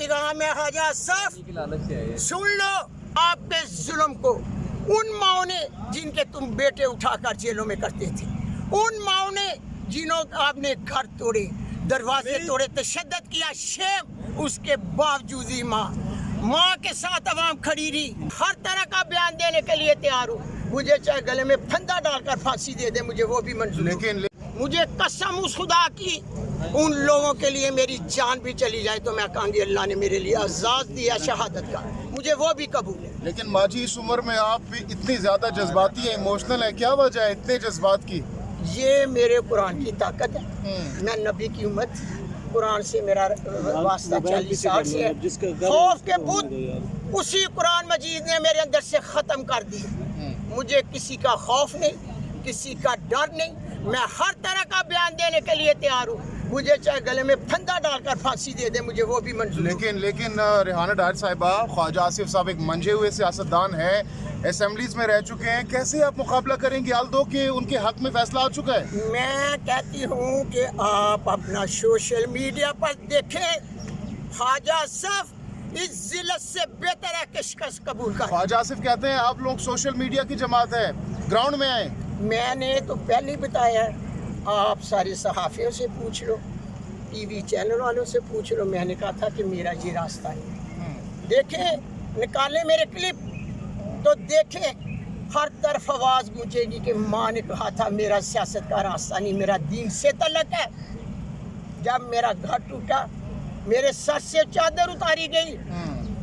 पैगाम है ख्वाजा साहब, सुन लो आपके जुल्म को। उन माओ ने जिनके तुम बेटे उठाकर जेलों में करते थे, उन माओ ने जिन्हों आपने घर तोड़े, दरवाजे तोड़े, तशद्दुद किया, शेम, उसके बावजूद ही माँ के साथ अवाम खड़ी रही। हर तरह का बयान देने के लिए तैयार हूँ, मुझे चाहे गले में फंदा डालकर फांसी दे दे, मुझे वो भी मंजूर। लेकिन मुझे कसम उस खुदा की, उन लोगों के लिए मेरी जान भी चली जाए तो मैं कहूँगी अल्लाह ने मेरे लिए एजाज़ दिया शहादत का, मुझे वो भी कबूल है। लेकिन माजी इस उम्र में आप इतनी ज़्यादा जज्बाती है, इमोशनल है, क्या वजह है इतने जज्बात की? ये मेरे कुरान की ताकत है, मैं नबी की उम्मत, कुरान से मेरा वास्ता 40 साल से है। खौफ के भूत उसी कुरान मजीद ने मेरे अंदर से ख़त्म कर दिए। मुझे किसी का खौफ नहीं, किसी का डर नहीं, मैं हर तरह का बयान देने के लिए तैयार हूँ, मुझे चाहे गले में फंदा डालकर फांसी दे दे, मुझे वो भी मंजूर। लेकिन रेहाना डार साहिबा, ख्वाजा आसिफ साहब एक मंजे हुए सियासतदान है, असेंबलीज में रह चुके हैं, कैसे आप मुकाबला करेंगे आल्दो के उनके हक में फैसला आ चुका है? मैं कहती हूँ कि आप अपना सोशल मीडिया पर देखें, ख्वाजा साहब इस जिल्लत से बेहतर है कि शिकस्त कबूल कर। ख्वाजा आसिफ कहते हैं आप लोग सोशल मीडिया की जमात है, ग्राउंड में आए। मैंने तो पहले ही बताया है, आप सारे सहाफ़ियों से पूछ लो, टीवी चैनल वालों से पूछ लो, मैंने कहा था कि मेरा ये रास्ता है। देखें, निकाले मेरे क्लिप तो देखें, हर तरफ आवाज़ गूंजेगी कि माँ ने कहा था मेरा सियासत का रास्ता नहीं, मेरा दीन से तल्लुक़ है। जब मेरा घर टूटा, मेरे सर से चादर उतारी गई,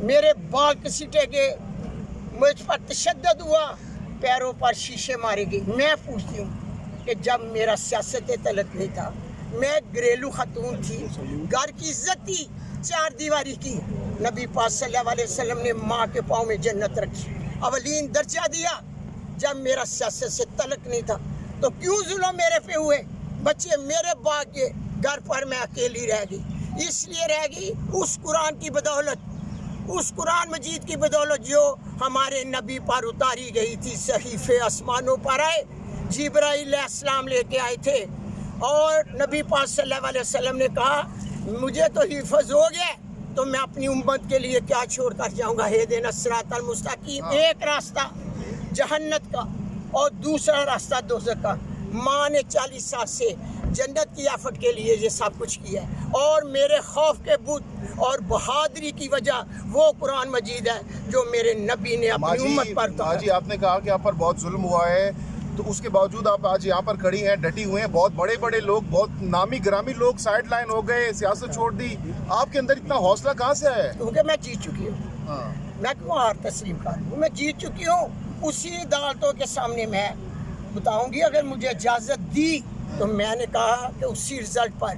मेरे बाल घसीटे गए, मुझ पर तशद्दुद हुआ, पैरों पर शीशे मारे गए। मैं पूछती हूँ कि जब मेरा सियासत तल्लुक़ नहीं था, मैं घरेलू खतून थी, घर की इज्जत थी, चार दीवारी की, नबी पाक सल्लल्लाहु अलैहि वसल्लम ने माँ के पाँव में जन्नत रखी, अवलीन दर्जा दिया। जब मेरा सियासत से तल्लुक़ नहीं था तो क्यों जुल्म मेरे पे हुए? बच्चे मेरे बाग के घर पर मैं अकेली रह गई, इसलिए रह गई उस कुरान की बदौलत, उस कुरान मजीद की बदौलत जो हमारे नबी पर उतारी गई थी। सहीफ़े आसमानों पर आए, जिब्राइल अलैहिस्सलाम लेके आए थे, और नबी पाक सल्लल्लाहु अलैहि वसल्लम ने कहा मुझे तो हिफ़्ज़ हो गया तो मैं अपनी उम्मत के लिए क्या छोड़ कर जाऊँगा। हेदिना सिरातल मुस्तकीम, एक रास्ता जहन्नत का और दूसरा रास्ता दोज़ख का। माँ ने 40 साल से जन्नत की आफत के लिए ये सब कुछ किया है, और मेरे खौफ के बुत और बहादुरी की वजह वो कुरान मजीद है जो मेरे नबी ने अपनी उम्मत पर उतारा। जी आपने कहा कि आप पर बहुत जुल्म हुआ है, तो उसके बावजूद आप आज यहाँ पर खड़ी हैं, डटी हुए हैं। बहुत बड़े बड़े लोग, बहुत नामी ग्रामी लोग साइड लाइन हो गए, सियासत छोड़ दी, आपके अंदर इतना हौसला कहाँ से आया? क्योंकि मैं जीत चुकी हूँ। मैं क्यों हार तस्लीम करूँ? मैं जीत चुकी हूँ। उसी अदालतों के सामने मैं बताऊंगी, अगर मुझे इजाज़त दी तो मैंने कहा कि उसी रिजल्ट पर।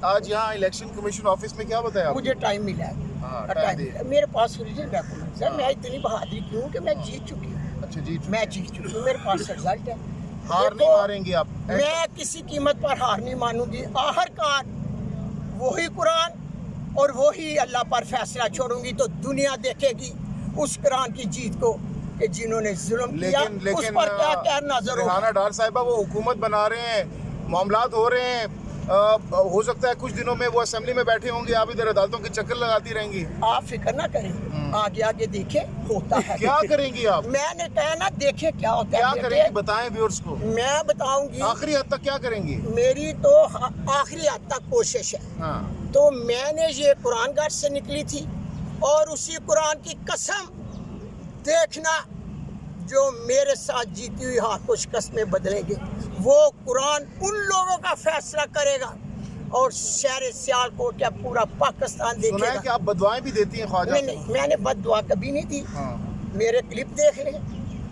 आज यहाँ इलेक्शन कमीशन ऑफिस में क्या बताया? मुझे टाइम मिला है, मेरे पास ओरिजिनल डॉक्यूमेंट्स है। मैं इतनी बहादुरी क्यों कि मैं जीत चुकी हूँ। अच्छा, मैं जीत चुकी हूँ, मेरे पास रिजल्ट है। हार नहीं मारेंगे आप? मैं किसी कीमत पर हार नहीं मानूंगी। आखिरकार वही कुरान और वही अल्लाह पर फैसला छोड़ूंगी तो दुनिया देखेगी उस कुरान की जीत को कि जिन्होंने जुल्म किया उस पर क्या क्या नजर। रेहाना डार साहिबा वो हुकूमत बना रहे हैं, मामलात हो रहे हैं, हो सकता है कुछ दिनों में वो असेंबली में बैठे होंगे, आप इधर अदालतों के चक्कर लगाती रहेंगी। आप फिक्र ना करें, आगे आगे देखे होता है। क्या करेंगी आप? मैंने कहा ना, देखे क्या होता है। क्या करेंगी बताएं व्यूअर्स को। मैं बताऊंगी आखिरी हद तक क्या करेंगी। मेरी तो आखिरी हद तक कोशिश है। तो मैंने ये कुरान घाट से निकली थी, और उसी कुरान की कसम, देखना जो मेरे साथ जीती हुई हाथ को शिकस्त में बदलेंगे, वो कुरान उन लोगों का फैसला करेगा, और शहर सियालकोट या पूरा पाकिस्तान देखेगा। सुना है कि आप बदुआएं भी देती हैं ख्वाजा? नहीं, मैंने बददुआ कभी नहीं दी। मेरे क्लिप देख लें,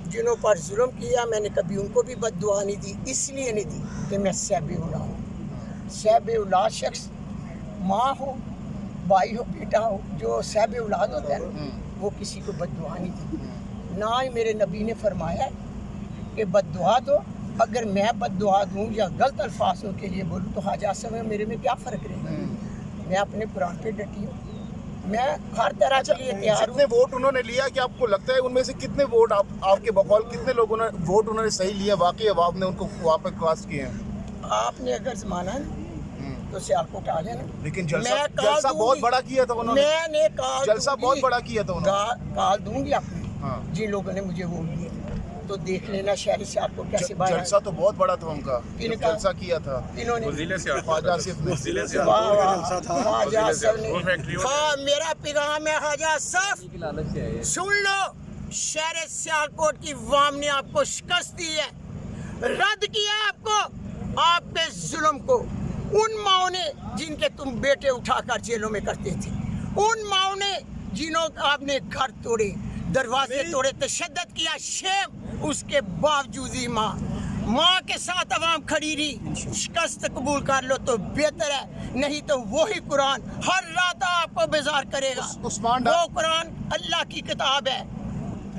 जिन्हों पर जुल्म किया मैंने कभी उनको भी बददुआ नहीं दी। इसलिए नहीं दी कि मैं सहबे औलाद हूँ। सहबे औलाद शख्स माँ हो, भाई हो, बेटा हो, जो सहबे औलाद होता है ना, वो किसी को बददुआ नहीं दी। ना ही मेरे नबी ने फरमाया कि बददुआ दो। अगर मैं बददुआ दूँ या गलत अल्फाजों के लिए बोलूँ तो ख्वाजा से मेरे में क्या फ़र्क रहेगा? मैं अपने कुरान पे डटी हूँ, मैं हर तरह के लिए तैयार हूँ। जितने वोट उन्होंने लिया, कि आपको लगता है उनमें से कितने वोट आपके बकौल कितने लोगों ने वोट उन्होंने सही लिया, वाकई अवाम ने उनको वहाँ पर कास्ट किए हैं? आपने अगर ज़माना तो सियालकोट आ जाना। लेकिन मैं जलसा कॉल जलसा बहुत दूंगी। बड़ा किया था उन्होंने, मैंने कॉल जलसा दूंगी। बहुत बड़ा किया था उन्होंने। कॉल दूंगी आपको, हाँ। जिन लोगों ने मुझे वोट दिए, तो देख लेना शहर से आपको कैसे बाहर जलसा तो बहुत बड़ा था उनका, जब इनका- जलसा किया था इन्होंने ख्वाजा आसिफ ने। वाह वाह ख्वाजा आसिफ ने। हाँ, मेरा पैगाम है ख्वाजा आसिफ, सुन लो, शहर सियालकोट की वाम ने आपको शिकस्त दी है, रद्द किया है आपको, आपके जुल्म को। उन माओ ने जिनके तुम बेटे उठाकर जेलों में करते थे, उन माओ ने जिन्हों आपने घर तोड़े, दरवाजे तोड़े, तशद्दद किया, शेम, उसके बावजूद ही माँ के साथ अवाम खड़ी रही। शिकस्त कबूल कर लो तो बेहतर है, नहीं तो वही कुरान हर रात आपको बेजार करेगा। उस्मान वो कुरान अल्लाह की किताब है,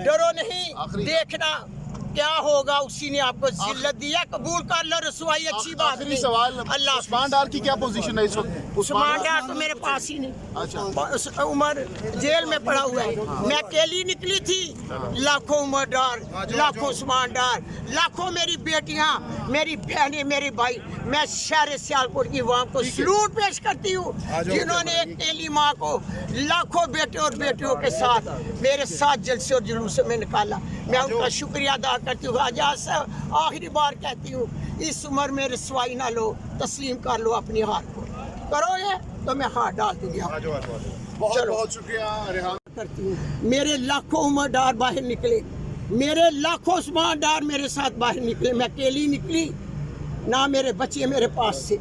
डरो नहीं, आखिरी- देखना क्या होगा। उसी ने आपको जिल्लत दिया, कबूल कर लो, रसवाई अच्छी बात आखिरी नहीं। सवाल, अल्लाह उस्मान डार की क्या पोजीशन है इस वक्त? उस्मान डार तो मेरे पास ही नहीं, अच्छा, उमर जेल में पड़ा हुआ है। मैं अकेली निकली थी, लाखों उमर डार, लाखों उस्मान डार, लाखों मेरी बेटियां, मेरी बहनें, मेरे भाई। मैं शहर सियालकोट की वाम को सलूट पेश करती हूँ, जिन्होंने अकेली माँ को लाखों बेटे और बेटियों के साथ मेरे साथ जलसे और जुलूस में निकाला। मैं उनका शुक्रिया अदा करती हूँ। आजाद साहब, आखिरी बार कहती हूँ, इस उम्र में रसवाई ना लो, तस्लीम कर लो अपनी हार को, करोगे तो मैं हाथ डाल दूंगी आपको। बहुत चलो। बहुत शुक्रिया रेहान। करती हूँ। मेरे लाखों उमर डार बाहर निकले, मेरे लाखों उस्मान डार मेरे साथ बाहर निकले। मैं अकेली निकली, ना मेरे बच्चे मेरे पास थे,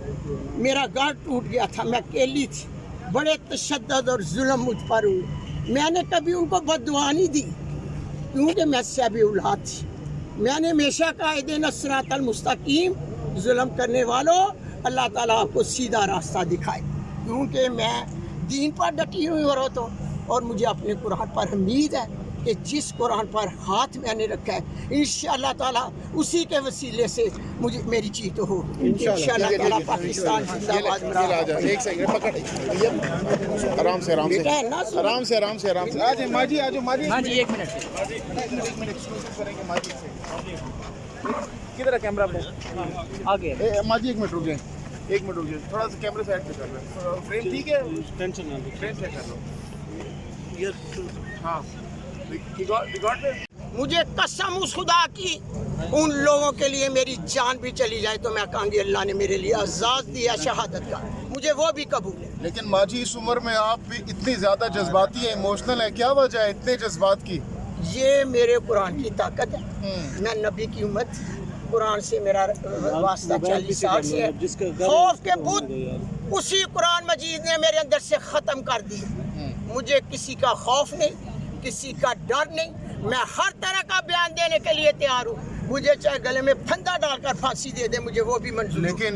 मेरा घर टूट गया था, मैं अकेली थी। बड़े तशद्दद और जुल्म मुझ पर हुए। मैंने कभी उनको बद्दुआ नहीं दी, क्योंकि मैं सैबी औलाद थी। मैंने हमेशा कायदे नसरातल मुस्तकीम, जुल्म करने वालों अल्लाह ताला आपको सीधा रास्ता दिखाए, क्योंकि मैं दीन पर डटी हुई औरत हूँ और मुझे अपने कुरान पर उम्मीद है कि जिस कुरान पर हाथ मैंने रखा है, इंशाअल्लाह ताला उसी के वसीले से मुझे मेरी जीत हो। इंशाअल्लाह ताला पाकिस्तान जिंदाबाद। एक सेकंड पकड़, आराम से आराम से बेटा है ना, सुनो। आराम से आराम से आराम से। आ जाए माजी, आ जाओ माजी। हाँ जी, एक मिनट। एक मिनट एक्सक्लूसिव करेंगे माजी से। किधर है कैमरा अपने? आगे। माजी एक मिनट रुक जाए, एक मिनट रुक जाए, थोड़ा सा कैमरे साइड पे कर लो, फ्रेम ठीक है, टेंशन ना लो। फ्रेम से कर लो। हाँ, रिकॉर्ड पे। मुझे कसम उस खुदा की, उन लोगों के लिए मेरी जान भी चली जाए तो मैं कहूँगी अल्लाह ने मेरे लिए एजाज़ दिया शहादत का, मुझे वो भी कबूल है। लेकिन माजी इस उम्र में आप भी इतनी ज्यादा जज्बाती है, इमोशनल है, क्या वजह है इतने जज्बात की? ये मेरे कुरान की ताकत है। मैं नबी की उम्मत, कुरान से मेरा वास्ता 40 साल से है। खौफ के बुत उसी कुरान मजीद ने मेरे अंदर से ख़त्म कर दिए। मुझे किसी का खौफ नहीं, किसी का डर नहीं। मैं हर तरह का बयान देने के लिए तैयार हूँ। मुझे चाहे गले में फंदा डालकर फांसी दे दे, मुझे वो भी मंजूर है। लेकिन